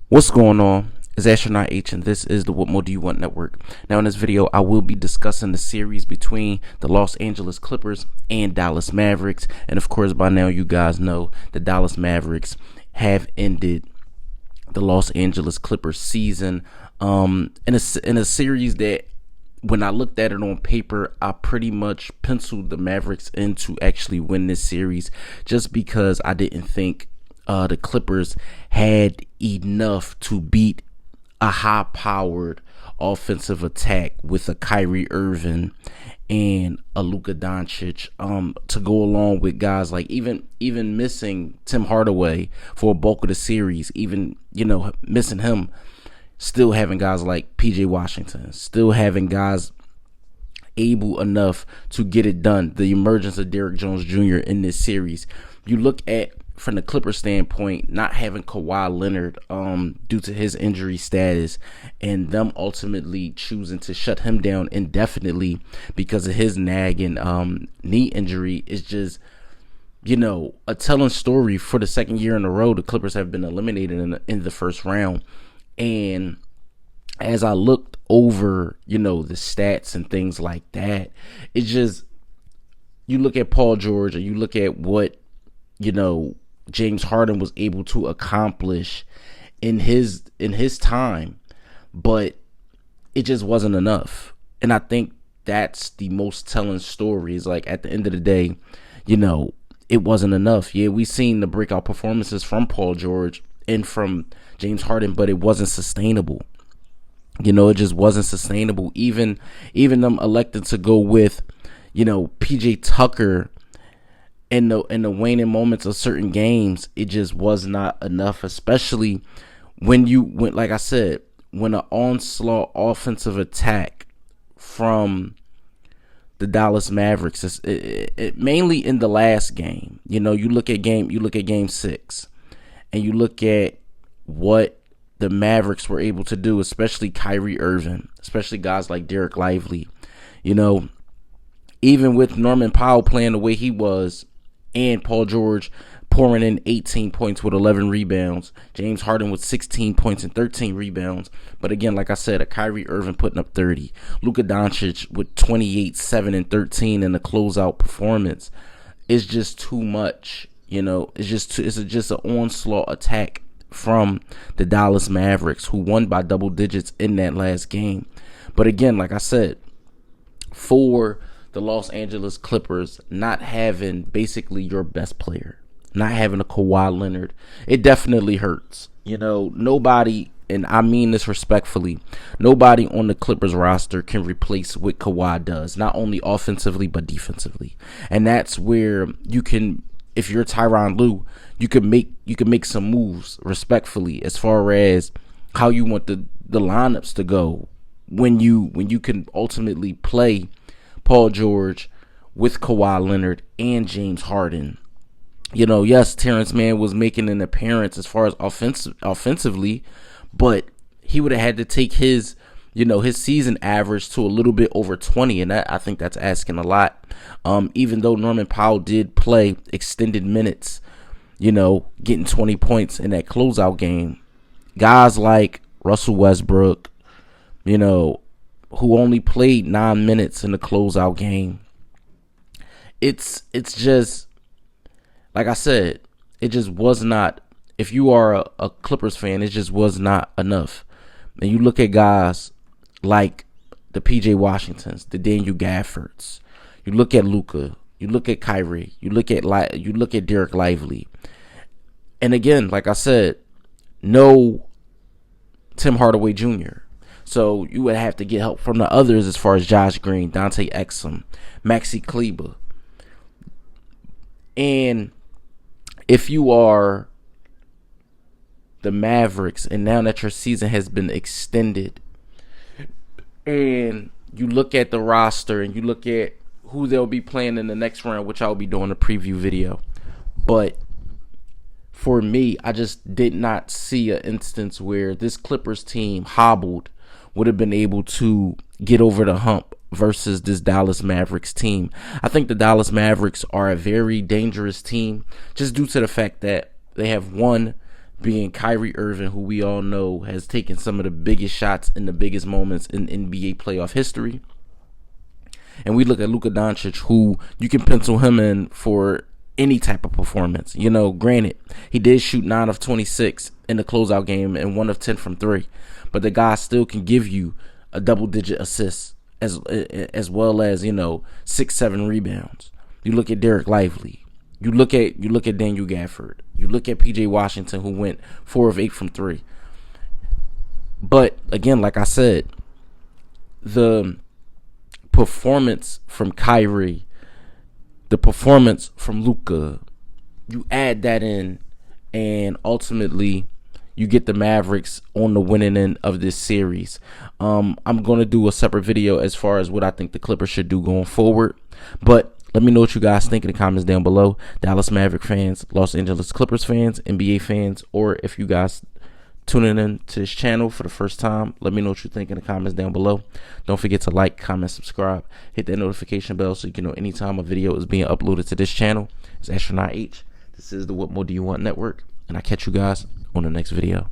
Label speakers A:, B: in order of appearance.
A: What's going on? It's Astronaut H, and this is the What More Do You Want Network. Now, in this video, I will be discussing the series between the Los Angeles Clippers and Dallas Mavericks. And of course, by now, you guys know the Dallas Mavericks have ended the Los Angeles Clippers season in a series that, when I looked at it on paper, I pretty much penciled the Mavericks in to actually win this series, just because I didn't think the Clippers had enough to beat a high-powered offensive attack with a Kyrie Irving and a Luka Doncic to go along with guys like even missing Tim Hardaway for a bulk of the series, even missing him, still having guys like PJ Washington, still having guys able enough to get it done. The emergence of Derrick Jones Jr. in this series. You look at, from the Clippers standpoint, not having Kawhi Leonard due to his injury status, and them ultimately choosing to shut him down indefinitely because of his nagging knee injury is just, a telling story. For the second year in a row, the Clippers have been eliminated in the first round. And as I looked over, the stats and things like that, it's just, you look at Paul George and you look at what, James Harden was able to accomplish in his time, but it just wasn't enough. And I think that's the most telling story. Is like, at the end of the day, it wasn't enough. Yeah, we seen the breakout performances from Paul George and from James Harden, but it wasn't sustainable. It just wasn't sustainable. Even them elected to go with, PJ Tucker in the waning moments of certain games, it just was not enough, especially when like I said, when an onslaught offensive attack from the Dallas Mavericks, it mainly in the last game. You look at game 6, and you look at what the Mavericks were able to do, especially Kyrie Irving, especially guys like Dereck Lively. Even with Norman Powell playing the way he was, and Paul George pouring in 18 points with 11 rebounds, James Harden with 16 points and 13 rebounds. But again, like I said, a Kyrie Irving putting up 30, Luka Doncic with 28, 7, and 13 in the closeout performance. It's just too much. It's just an onslaught attack from the Dallas Mavericks, who won by double digits in that last game. But again, like I said, for the Los Angeles Clippers not having basically your best player, not having a Kawhi Leonard, it definitely hurts. Nobody, and I mean this respectfully, nobody on the Clippers roster can replace what Kawhi does, not only offensively but defensively. And that's where you can, if you're Tyronn Lue, you can make some moves respectfully as far as how you want the lineups to go when you can ultimately play Paul George with Kawhi Leonard and James Harden. Yes, Terrence Mann was making an appearance as far as offensively, but he would have had to take his season average to a little bit over 20, and I think that's asking a lot. Even though Norman Powell did play extended minutes, getting 20 points in that closeout game, guys like Russell Westbrook, who only played 9 minutes in the closeout game. It's just, like I said, it just was not, if you are a Clippers fan, it just was not enough. And you look at guys like the PJ Washingtons, the Daniel Gaffords, you look at Luka, you look at Kyrie, you look at Dereck Lively. And again, like I said, no Tim Hardaway Jr., so you would have to get help from the others as far as Josh Green, Dante Exum, Maxi Kleber. And if you are the Mavericks, and now that your season has been extended, and you look at the roster and you look at who they'll be playing in the next round, which I'll be doing a preview video. But for me, I just did not see an instance where this Clippers team hobbled would have been able to get over the hump versus this Dallas Mavericks team. I think the Dallas Mavericks are a very dangerous team just due to the fact that they have, one, being Kyrie Irving, who we all know has taken some of the biggest shots in the biggest moments in NBA playoff history. And we look at Luka Doncic, who you can pencil him in for any type of performance. You know, granted, he did shoot 9 of 26 in the closeout game and 1 of 10 from 3. But the guy still can give you a double-digit assist as well as, 6-7 rebounds. You look at Derek Lively. You look at Daniel Gafford. You look at PJ Washington, who went 4 of 8 from 3. But again, like I said, the performance from Kyrie, the performance from Luka, you add that in, and ultimately you get the Mavericks on the winning end of this series. I'm going to do a separate video as far as what I think the Clippers should do going forward. But let me know what you guys think in the comments down below. Dallas Maverick fans, Los Angeles Clippers fans, NBA fans, or if you guys tuning in to this channel for the first time, let me know what you think in the comments down below. Don't forget to like, comment, subscribe, hit that notification bell so you can know anytime a video is being uploaded to this channel. It's Astronaut H. This is the What More Do You Want Network, and I'll catch you guys on the next video.